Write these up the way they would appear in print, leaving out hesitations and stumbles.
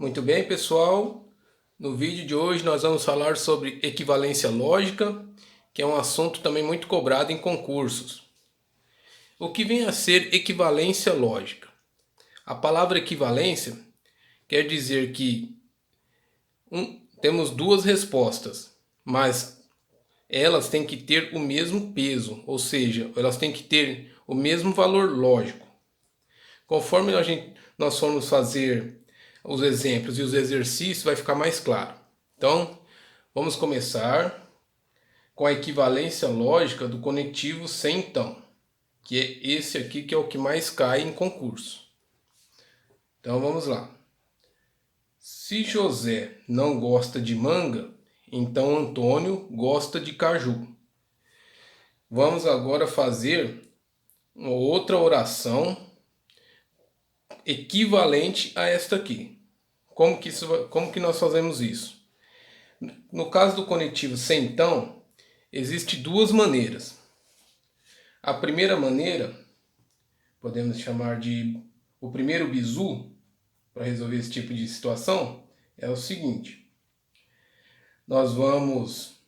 Muito bem, pessoal. No vídeo de hoje nós vamos falar sobre equivalência lógica, que é um assunto também muito cobrado em concursos. O que vem a ser equivalência lógica? A palavra equivalência quer dizer que temos duas respostas, mas elas têm que ter o mesmo peso, ou seja, elas têm que ter o mesmo valor lógico. Conforme nós formos fazer os exemplos e os exercícios, vai ficar mais claro. Então, vamos começar com a equivalência lógica do conectivo sem então, que é esse aqui que é o que mais cai em concurso. Então, vamos lá. Se José não gosta de manga, então Antônio gosta de caju. Vamos agora fazer uma outra oração equivalente a esta aqui. Como que nós fazemos isso? No caso do conectivo sem então, existem duas maneiras. A primeira maneira, podemos chamar de o primeiro bizu, para resolver esse tipo de situação, é o seguinte. Nós vamos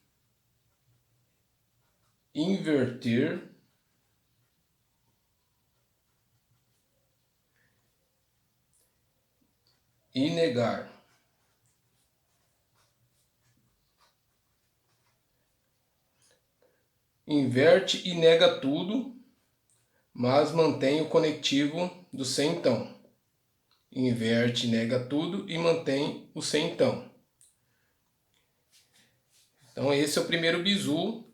inverter e negar. Inverte e nega tudo, mas mantém o conectivo do sem então. Inverte, nega tudo e mantém o sem então. Então esse é o primeiro bizu,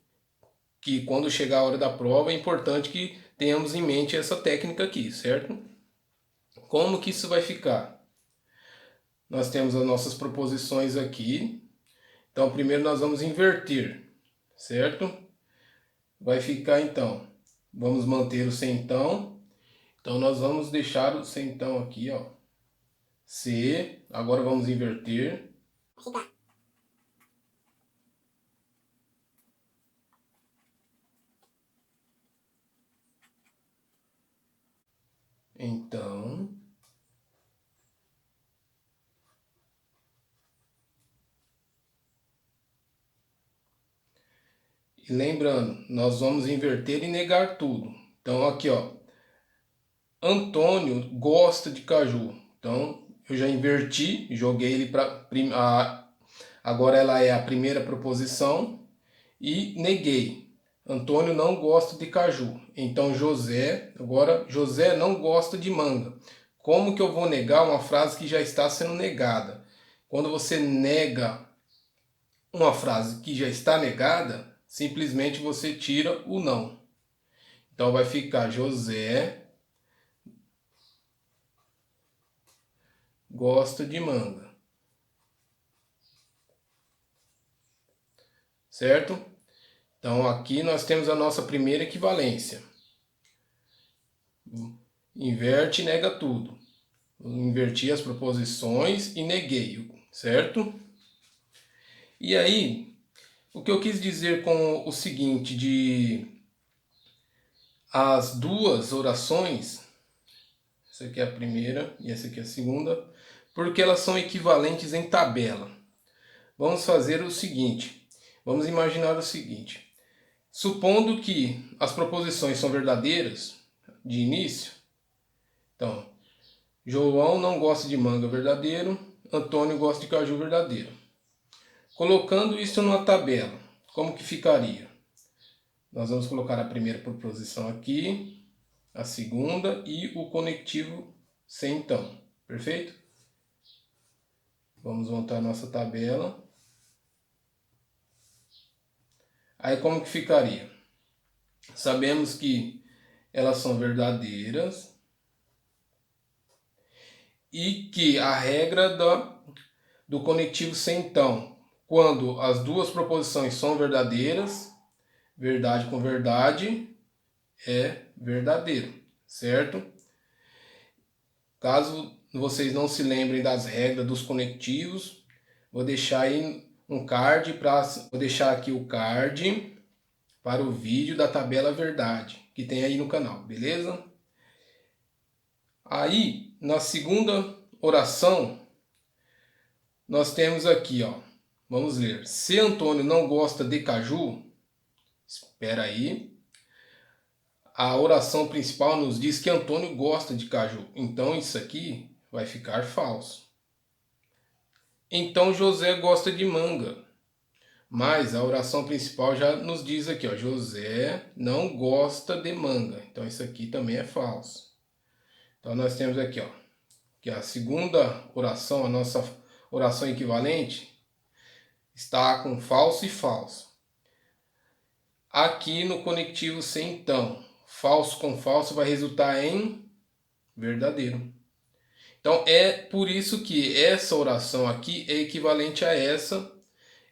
que quando chegar a hora da prova é importante que tenhamos em mente essa técnica aqui, certo? Como que isso vai ficar? Nós temos as nossas proposições aqui. Então primeiro nós vamos inverter, certo? Vai ficar então, vamos manter o sem então. Então nós vamos deixar o sem então aqui, ó. C, agora vamos inverter. Ficar. Então, e lembrando, nós vamos inverter e negar tudo. Então aqui, ó, Antônio gosta de caju. Então eu já inverti, joguei ele para agora ela é a primeira proposição e neguei. Antônio não gosta de caju. Então agora José não gosta de manga. Como que eu vou negar uma frase que já está sendo negada? Quando você nega uma frase que já está negada, simplesmente você tira o não. Então vai ficar José gosta de manga. Certo? Então aqui nós temos a nossa primeira equivalência. Inverte e nega tudo. Inverti as proposições e neguei, certo? E aí, o que eu quis dizer com o seguinte, de as duas orações, essa aqui é a primeira e essa aqui é a segunda, porque elas são equivalentes em tabela. Vamos fazer o seguinte, vamos imaginar o seguinte. Supondo que as proposições são verdadeiras de início, então, João não gosta de manga, verdadeiro, Antônio gosta de caju, verdadeiro. Colocando isso numa tabela, como que ficaria? Nós vamos colocar a primeira proposição aqui, a segunda e o conectivo sem então, perfeito? Vamos montar a nossa tabela. Aí como que ficaria? Sabemos que elas são verdadeiras e que a regra do conectivo sem então, quando as duas proposições são verdadeiras, verdade com verdade é verdadeiro, certo? Caso vocês não se lembrem das regras dos conectivos, vou deixar aí vou deixar aqui o card para o vídeo da tabela verdade que tem aí no canal, beleza? Aí, na segunda oração, nós temos aqui, ó, vamos ler. Se Antônio não gosta de caju, espera aí. A oração principal nos diz que Antônio gosta de caju. Então isso aqui vai ficar falso. Então José gosta de manga. Mas a oração principal já nos diz aqui, ó, José não gosta de manga. Então isso aqui também é falso. Então nós temos aqui, ó, que a segunda oração, a nossa oração equivalente, está com falso e falso. Aqui no conectivo sem então, falso com falso vai resultar em verdadeiro. Então é por isso que essa oração aqui é equivalente a essa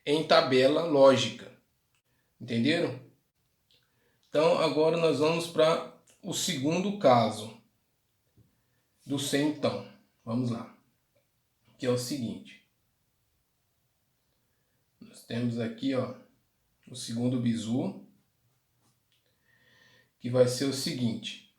em tabela lógica. Entenderam? Então agora nós vamos para o segundo caso do sem então. Vamos lá. Que é o seguinte. Nós temos aqui, ó, o segundo bizu, que vai ser o seguinte.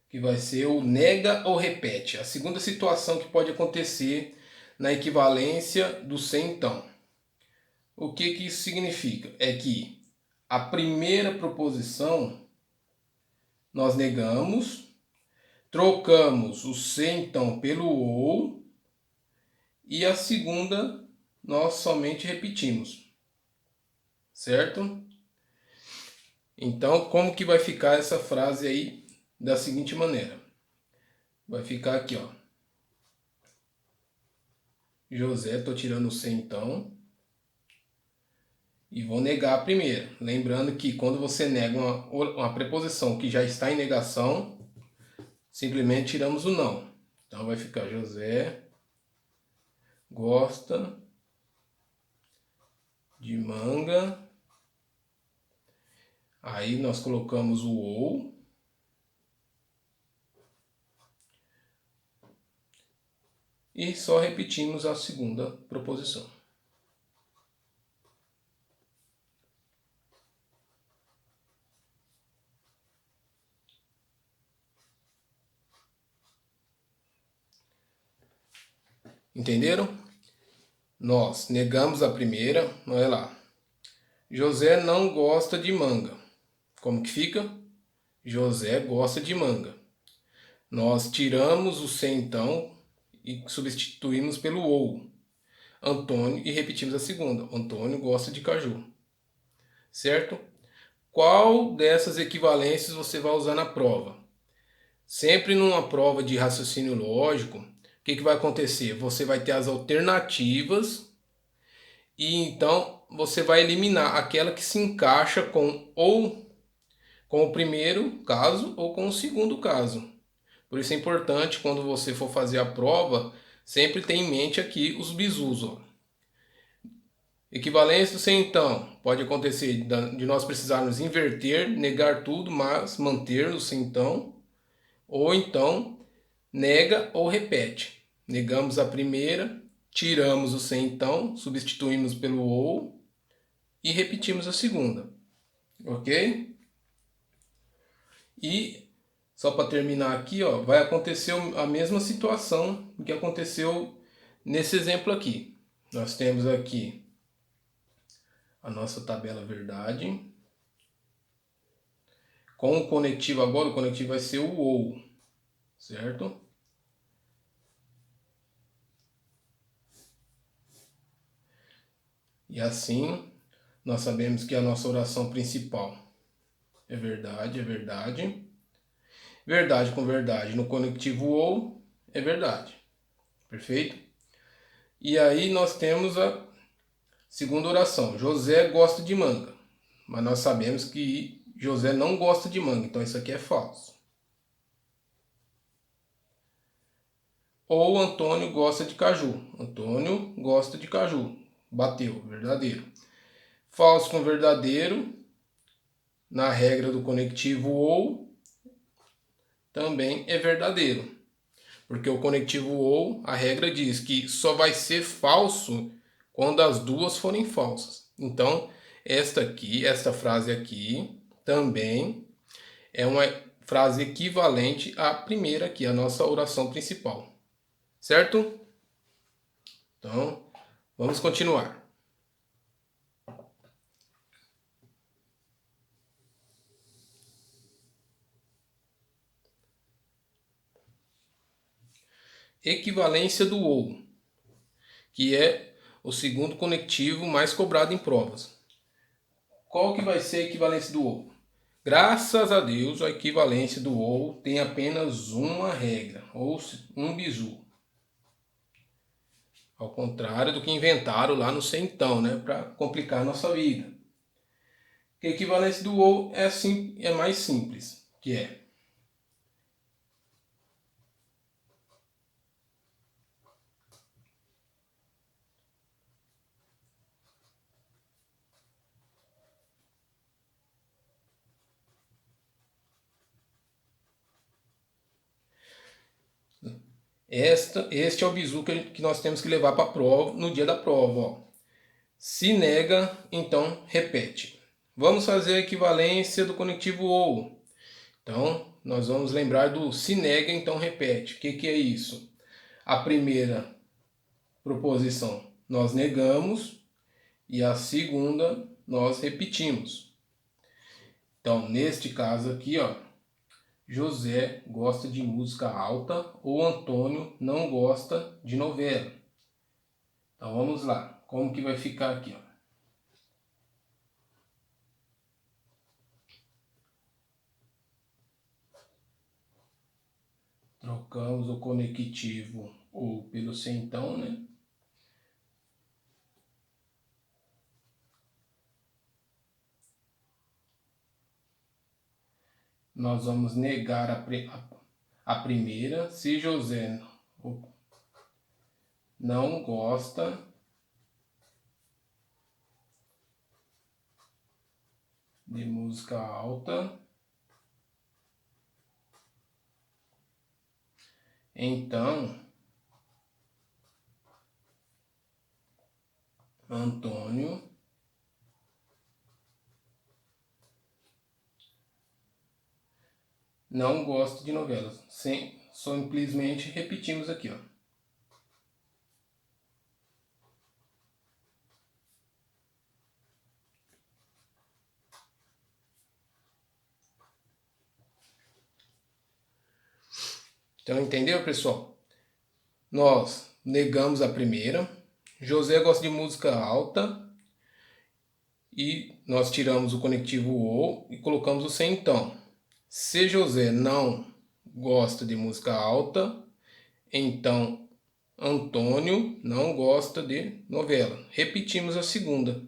Que vai ser o nega ou repete. A segunda situação que pode acontecer na equivalência do sem então. O que isso significa? É que a primeira proposição nós negamos, trocamos o se então pelo ou, e a segunda nós somente repetimos. Certo? Então, como que vai ficar essa frase aí? Da seguinte maneira. Vai ficar aqui, ó. José, tô tirando o se então. E vou negar a primeira. Lembrando que quando você nega uma preposição que já está em negação, simplesmente tiramos o não. Então vai ficar José gosta de manga. Aí nós colocamos o ou. E só repetimos a segunda proposição. Entenderam? Nós negamos a primeira, olha lá. José não gosta de manga. Como que fica? José gosta de manga. Nós tiramos o se então e substituímos pelo ou. Antônio e repetimos a segunda. Antônio gosta de caju. Certo? Qual dessas equivalências você vai usar na prova? Sempre numa prova de raciocínio lógico, o que vai acontecer? Você vai ter as alternativas e então você vai eliminar aquela que se encaixa com ou com o primeiro caso ou com o segundo caso. Por isso é importante, quando você for fazer a prova, sempre ter em mente aqui os bizus. Ó. Equivalência do sem então. Pode acontecer de nós precisarmos inverter, negar tudo, mas manter o sem então. Ou então, nega ou repete. Negamos a primeira, tiramos o sem então, substituímos pelo ou e repetimos a segunda. Ok? E só para terminar aqui, ó, vai acontecer a mesma situação que aconteceu nesse exemplo aqui. Nós temos aqui a nossa tabela verdade. Com o conectivo agora, o conectivo vai ser o ou, certo? E assim, nós sabemos que a nossa oração principal é verdade, é verdade. Verdade com verdade no conectivo ou é verdade. Perfeito? E aí nós temos a segunda oração. José gosta de manga. Mas nós sabemos que José não gosta de manga. Então isso aqui é falso. Ou Antônio gosta de caju. Antônio gosta de caju. Bateu. Verdadeiro. Falso com verdadeiro. Na regra do conectivo ou também é verdadeiro. Porque o conectivo ou, a regra diz que só vai ser falso quando as duas forem falsas. Então, esta frase aqui, também é uma frase equivalente à primeira aqui, a nossa oração principal. Certo? Então, vamos continuar. Equivalência do ou, que é o segundo conectivo mais cobrado em provas. Qual que vai ser a equivalência do ou? Graças a Deus, a equivalência do ou tem apenas uma regra, ou um bizu. Ao contrário do que inventaram lá no centão, né, para complicar a nossa vida. A equivalência do ou é mais simples, que é este é o bizu que nós temos que levar para a prova, no dia da prova. Ó. Se nega, então repete. Vamos fazer a equivalência do conectivo ou. Então, nós vamos lembrar do se nega, então repete. O que é isso? A primeira proposição nós negamos e a segunda nós repetimos. Então, neste caso aqui, ó, José gosta de música alta ou Antônio não gosta de novela. Então vamos lá, como que vai ficar aqui? Ó? Trocamos o conectivo ou pelo centão, né? Nós vamos negar a primeira. Se José não gosta de música alta, então Antônio não gosta de novelas. Simplesmente repetimos aqui, ó. Então, entendeu, pessoal? Nós negamos a primeira. José gosta de música alta. E nós tiramos o conectivo ou e colocamos o sem então. Se José não gosta de música alta, então Antônio não gosta de novela. Repetimos a segunda.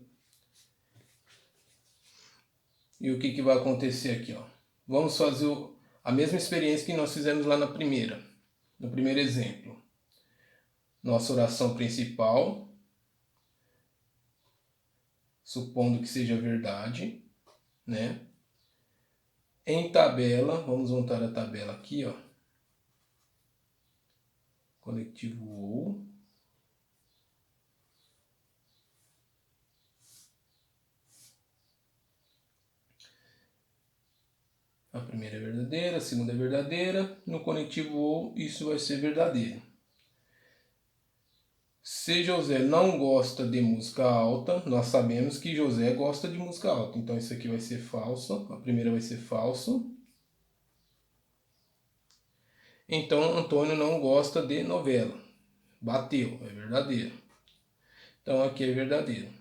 E o que vai acontecer aqui? Ó? Vamos fazer a mesma experiência que nós fizemos lá no primeiro exemplo. Nossa oração principal, supondo que seja verdade, né? Em tabela, vamos montar a tabela aqui, ó. Conectivo ou. A primeira é verdadeira, a segunda é verdadeira. No conectivo ou, isso vai ser verdadeiro. Se José não gosta de música alta, nós sabemos que José gosta de música alta. Então isso aqui vai ser falso. A primeira vai ser falso. Então Antônio não gosta de novela. Bateu, é verdadeiro. Então aqui é verdadeiro.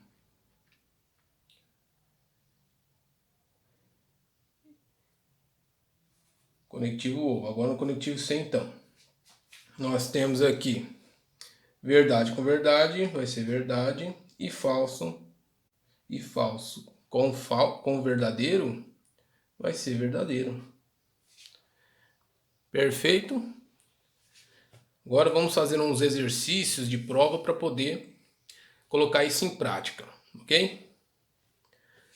Conectivo ou. Agora no conectivo sem então. Nós temos aqui verdade com verdade, vai ser verdade. E falso com verdadeiro, vai ser verdadeiro. Perfeito? Agora vamos fazer uns exercícios de prova para poder colocar isso em prática, ok?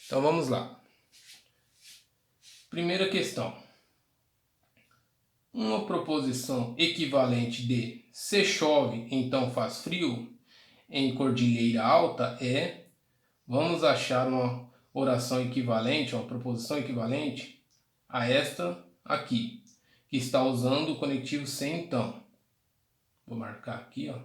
Então vamos lá. Primeira questão. Uma proposição equivalente de se chove, então faz frio, em cordilheira alta é, vamos achar oração equivalente, uma proposição equivalente a esta aqui, que está usando o conectivo se então. Vou marcar aqui, ó.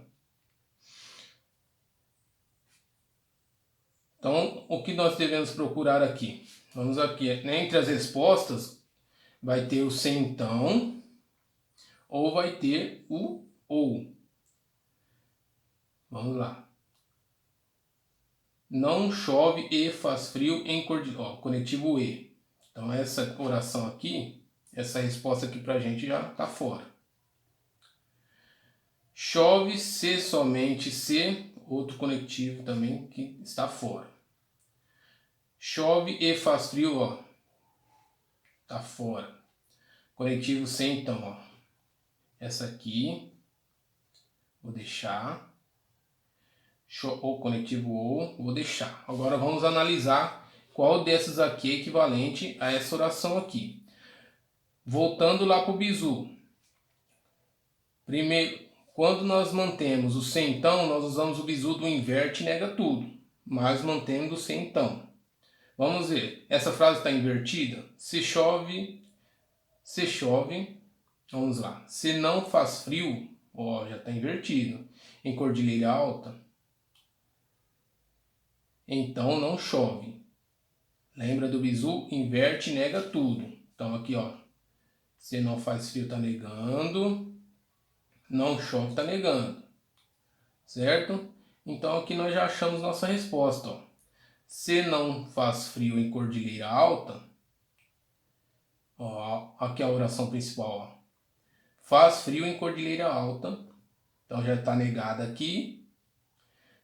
Então, o que nós devemos procurar aqui? Vamos aqui, entre as respostas, vai ter o se então, ou vai ter o ou. Vamos lá. Não chove e faz frio em Cordilheira. Conectivo e. Então, essa oração aqui, essa resposta aqui pra gente já tá fora. Chove se somente se, outro conectivo também que está fora. Chove e faz frio, ó, tá fora. Conectivo se então, ó. Essa aqui, vou deixar. O conectivo ou, vou deixar. Agora vamos analisar qual desses aqui é equivalente a essa oração aqui. Voltando lá para o bizu. Primeiro, quando nós mantemos o se então, nós usamos o bizu do inverte e nega tudo. Mas mantendo o se então. Vamos ver. Essa frase está invertida. Se chove. Vamos lá. Se não faz frio, ó, já está invertido. Em Cordilheira Alta, então não chove. Lembra do bizu? Inverte e nega tudo. Então aqui, ó. Se não faz frio, tá negando. Não chove, tá negando. Certo? Então aqui nós já achamos nossa resposta, ó. Se não faz frio em Cordilheira Alta, ó, aqui a oração principal, ó. Faz frio em Cordilheira Alta. Então já está negada aqui.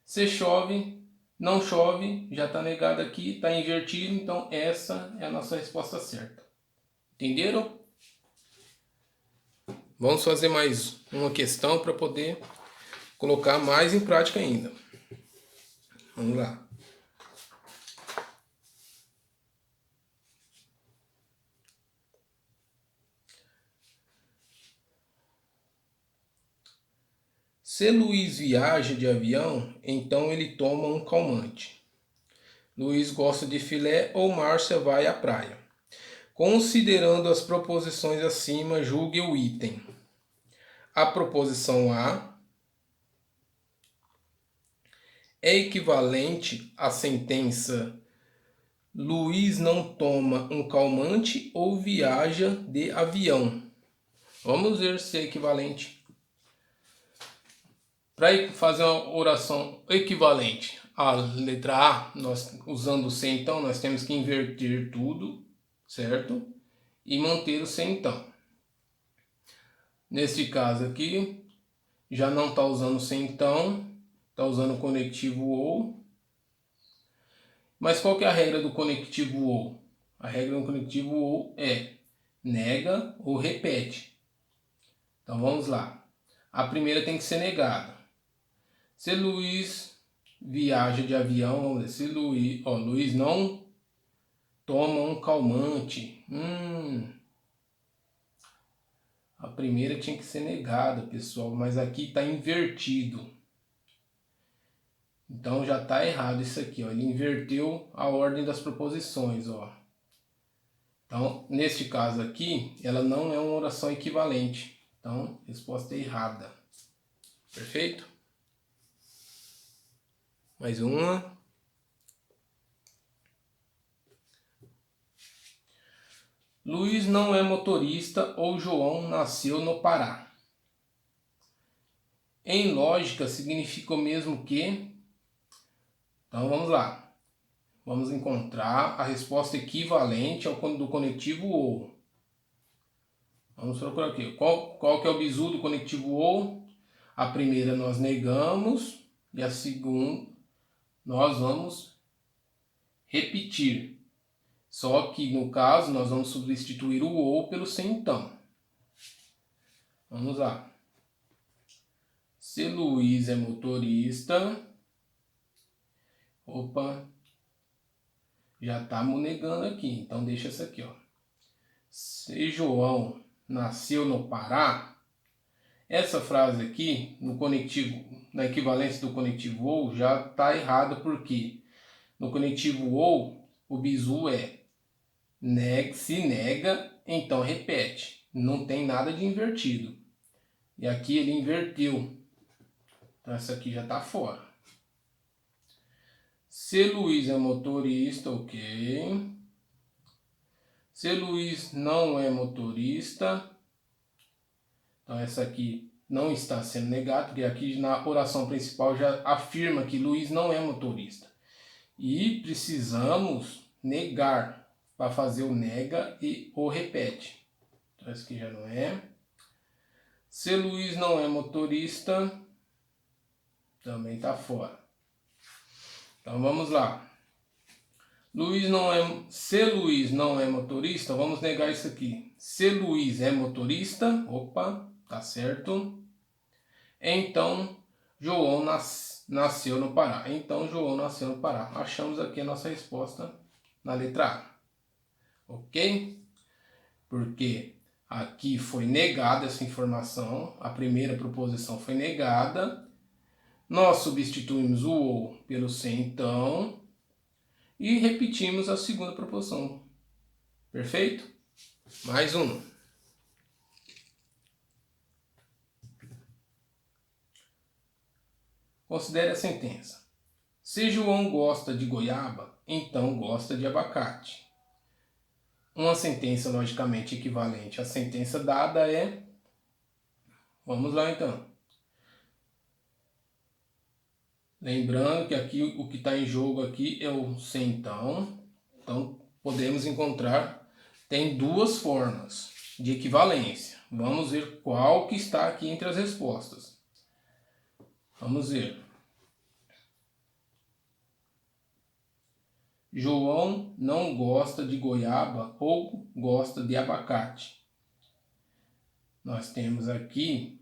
Se chove, não chove, já está negado aqui, está invertido. Então essa é a nossa resposta certa. Entenderam? Vamos fazer mais uma questão para poder colocar mais em prática ainda. Vamos lá. Se Luiz viaja de avião, então ele toma um calmante. Luiz gosta de filé ou Márcia vai à praia. Considerando as proposições acima, julgue o item. A proposição A é equivalente à sentença Luiz não toma um calmante ou viaja de avião. Vamos ver se é equivalente. Para fazer uma oração equivalente à letra A, nós usando o se então, nós temos que inverter tudo, certo? E manter o se então. Neste caso aqui, já não está usando o se então, está usando o conectivo ou. Mas qual que é a regra do conectivo ou? A regra do conectivo ou é nega ou repete. Então vamos lá. A primeira tem que ser negada. Se Luiz viaja de avião, se Luiz não toma um calmante. A primeira tinha que ser negada, pessoal, mas aqui está invertido. Então já está errado isso aqui, ó. Ele inverteu a ordem das proposições, ó. Então, neste caso aqui, ela não é uma oração equivalente. Então, resposta é errada. Perfeito? Mais uma. Luiz não é motorista ou João nasceu no Pará. Em lógica, significa o mesmo que... Então, vamos lá. Vamos encontrar a resposta equivalente ao do conectivo ou. Vamos procurar aqui. Qual que é o bizu do conectivo ou? A primeira nós negamos e a segunda nós vamos repetir. Só que no caso nós vamos substituir o ou pelo se então. Vamos lá. Se Luiz é motorista... Opa, já estamos negando aqui, então deixa essa aqui, ó. Se João nasceu no Pará, essa frase aqui, no conectivo, na equivalência do conectivo ou, já está errada, porque no conectivo ou, o bizu se nega, então repete. Não tem nada de invertido. E aqui ele inverteu. Então essa aqui já está fora. Se Luiz é motorista, ok. Se Luiz não é motorista, então essa aqui não está sendo negada, porque aqui na oração principal já afirma que Luiz não é motorista. E precisamos negar para fazer o nega e o repete. Então esse aqui já não é. Se Luiz não é motorista, também está fora. Então vamos lá. Se Luiz não é motorista, vamos negar isso aqui. Se Luiz é motorista, opa, tá certo. Então João nasceu no Pará. Então João nasceu no Pará. Achamos aqui a nossa resposta na letra A. Ok? Porque aqui foi negada essa informação. A primeira proposição foi negada. Nós substituímos o ou pelo se então. E repetimos a segunda proposição. Perfeito? Mais uma. Considere a sentença. Se João gosta de goiaba, então gosta de abacate. Uma sentença logicamente equivalente à sentença dada é... Vamos lá então. Lembrando que aqui o que está em jogo aqui é o se então. Então podemos encontrar, tem duas formas de equivalência. Vamos ver qual que está aqui entre as respostas. Vamos ver. João não gosta de goiaba ou gosta de abacate. Nós temos aqui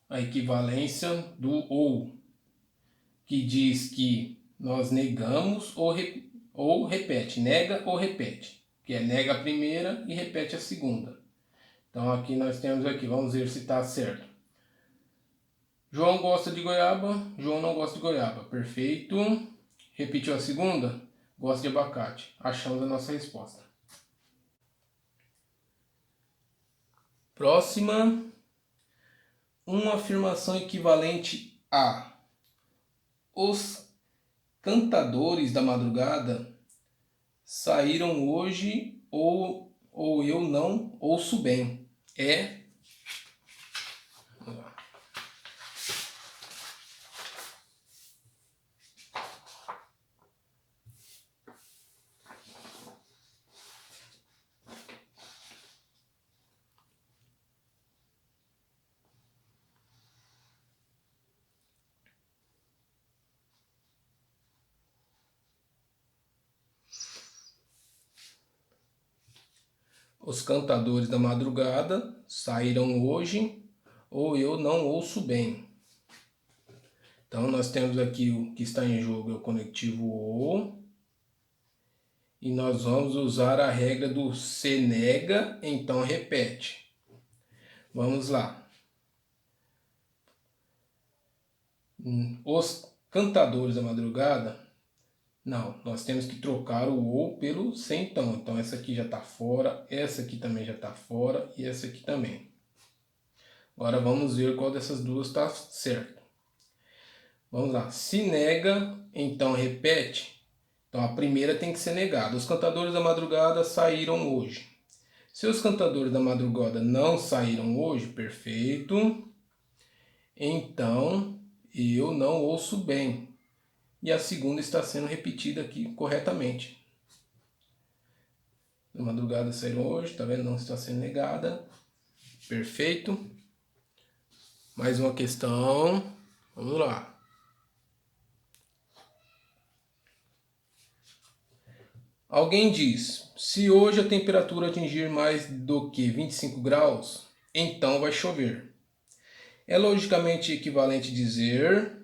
a equivalência do ou, que diz que nós negamos ou repete, nega ou repete, que é nega a primeira e repete a segunda. Então aqui nós temos aqui, vamos ver se está certo. João gosta de goiaba, João não gosta de goiaba. Perfeito. Repetiu a segunda? Gosta de abacate. Achamos a nossa resposta. Próxima. Uma afirmação equivalente a: os cantadores da madrugada saíram hoje ou eu não ouço bem. É... Os cantadores da madrugada saíram hoje ou eu não ouço bem. Então nós temos aqui o que está em jogo é o conectivo ou. E nós vamos usar a regra do se nega, então repete. Vamos lá. Os cantadores da madrugada. Não, nós temos que trocar o ou pelo se então. Então essa aqui já está fora, essa aqui também já está fora e essa aqui também. Agora vamos ver qual dessas duas está certo. Vamos lá. Se nega, então repete. Então a primeira tem que ser negada. Os cantadores da madrugada saíram hoje. Se os cantadores da madrugada não saíram hoje, perfeito. Então eu não ouço bem. E a segunda está sendo repetida aqui corretamente. Na madrugada saíram hoje, tá vendo? Não está sendo negada. Perfeito. Mais uma questão. Vamos lá. Alguém diz: se hoje a temperatura atingir mais do que 25 graus, então vai chover. É logicamente equivalente dizer...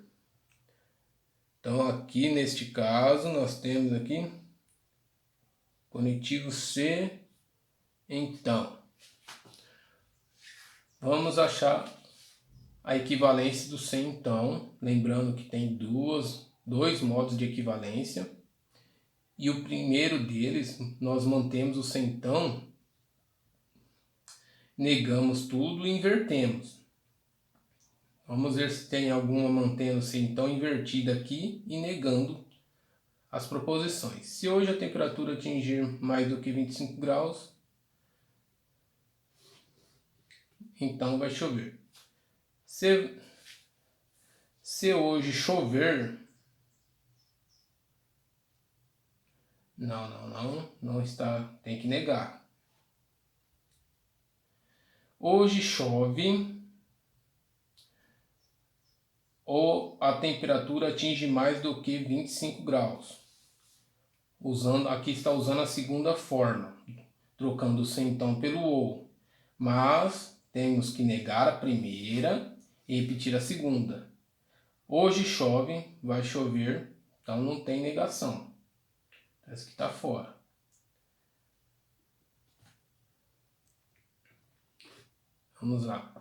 Então aqui neste caso nós temos aqui conectivo se então. Vamos achar a equivalência do se então, lembrando que tem duas dois modos de equivalência. E o primeiro deles, nós mantemos o centão, negamos tudo e invertemos. Vamos ver se tem alguma mantendo o centão invertida aqui e negando as proposições. Se hoje a temperatura atingir mais do que 25 graus, então vai chover. Se hoje chover... Não está, tem que negar. Hoje chove ou a temperatura atinge mais do que 25 graus. Aqui está usando a segunda forma, trocando o centão pelo ou. Mas temos que negar a primeira e repetir a segunda. Hoje chove, vai chover, então não tem negação. Essa aqui está fora. Vamos lá.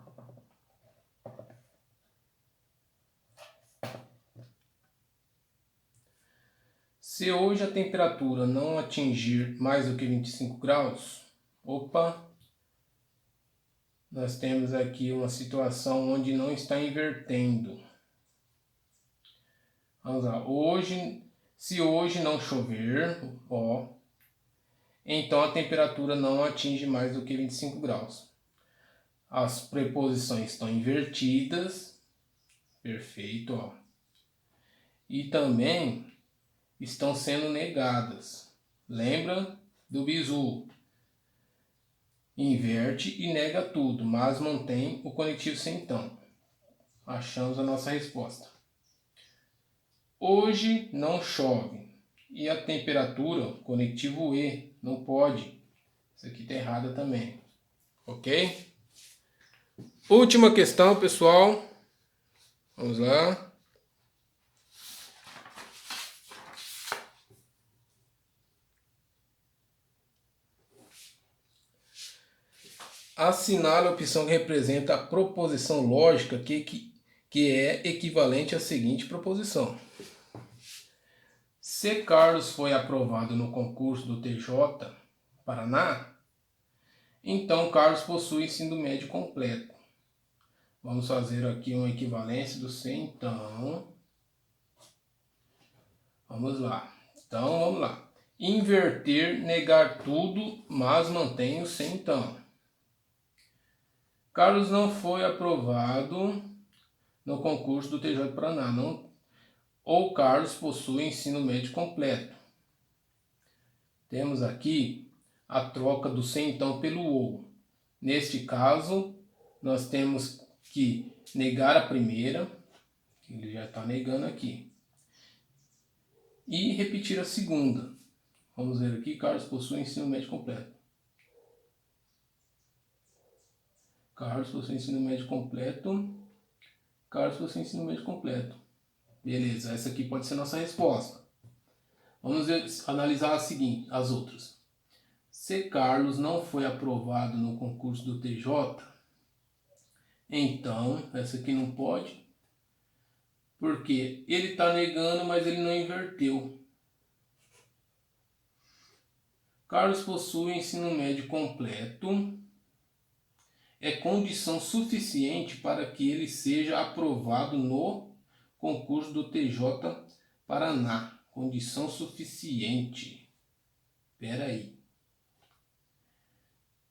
Se hoje a temperatura não atingir mais do que 25 graus, nós temos aqui uma situação onde não está invertendo. Vamos lá. Se hoje não chover, então a temperatura não atinge mais do que 25 graus. As preposições estão invertidas. Perfeito, E também estão sendo negadas. Lembra do bizu? Inverte e nega tudo, mas mantém o conectivo centão. Achamos a nossa resposta. Hoje não chove. E a temperatura, conectivo E, não pode. Isso aqui está errado também. Ok? Última questão, pessoal. Vamos lá. Assinale a opção que representa a proposição lógica que é equivalente à seguinte proposição. Se Carlos foi aprovado no concurso do TJ Paraná, então Carlos possui ensino médio completo. Vamos fazer aqui uma equivalência do se então. Vamos lá. Então, vamos lá. Inverter, negar tudo, mas mantém o se então. Carlos não foi aprovado no concurso do TJ Paraná, ou Carlos possui ensino médio completo. Temos aqui a troca do se então pelo ou. Neste caso, nós temos que negar a primeira, ele já está negando aqui, e repetir a segunda. Vamos ver aqui, Carlos possui ensino médio completo. Carlos possui ensino médio completo. Carlos possui ensino médio completo. Beleza, essa aqui pode ser nossa resposta. Vamos analisar as outras. Se Carlos não foi aprovado no concurso do TJ, então, essa aqui não pode. Porque ele está negando, mas ele não inverteu. Carlos possui ensino médio completo. É condição suficiente para que ele seja aprovado no concurso do TJ Paraná. Condição suficiente. Espera aí.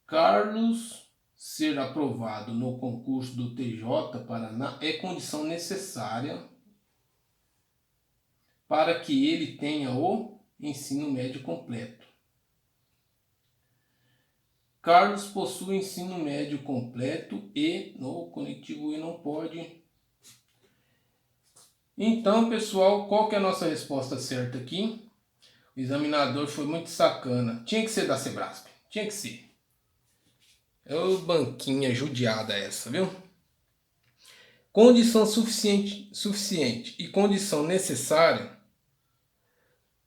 Carlos ser aprovado no concurso do TJ Paraná é condição necessária para que ele tenha o ensino médio completo. Carlos possui ensino médio completo e no conectivo E não pode. Então, pessoal, qual que é a nossa resposta certa aqui? O examinador foi muito sacana. Tinha que ser da Sebrasp. Tinha que ser. É uma banquinha judiada essa, viu? Condição suficiente e condição necessária.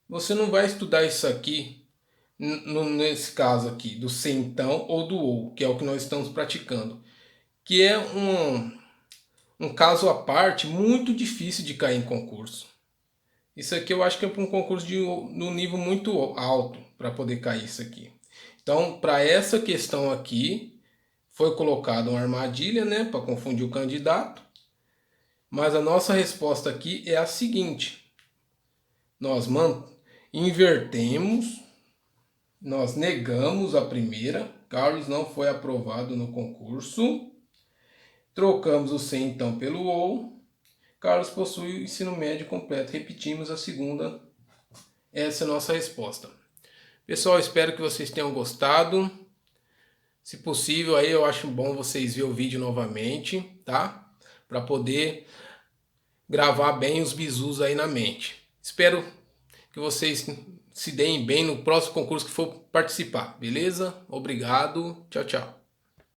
Você não vai estudar isso aqui, nesse caso aqui, do se então ou do ou, que é o que nós estamos praticando. Que é um caso à parte muito difícil de cair em concurso. Isso aqui eu acho que é para um concurso de um nível muito alto para poder cair isso aqui. Então, para essa questão aqui, foi colocada uma armadilha, né, para confundir o candidato. Mas a nossa resposta aqui é a seguinte: nós invertemos, nós negamos a primeira, Carlos não foi aprovado no concurso, trocamos o sem então pelo ou, Carlos possui o ensino médio completo, repetimos a segunda, essa é a nossa resposta. Pessoal, espero que vocês tenham gostado. Se possível, aí eu acho bom vocês verem o vídeo novamente, tá? Para poder gravar bem os bizus aí na mente. Espero que vocês se deem bem no próximo concurso que for participar, beleza? Obrigado, tchau, tchau.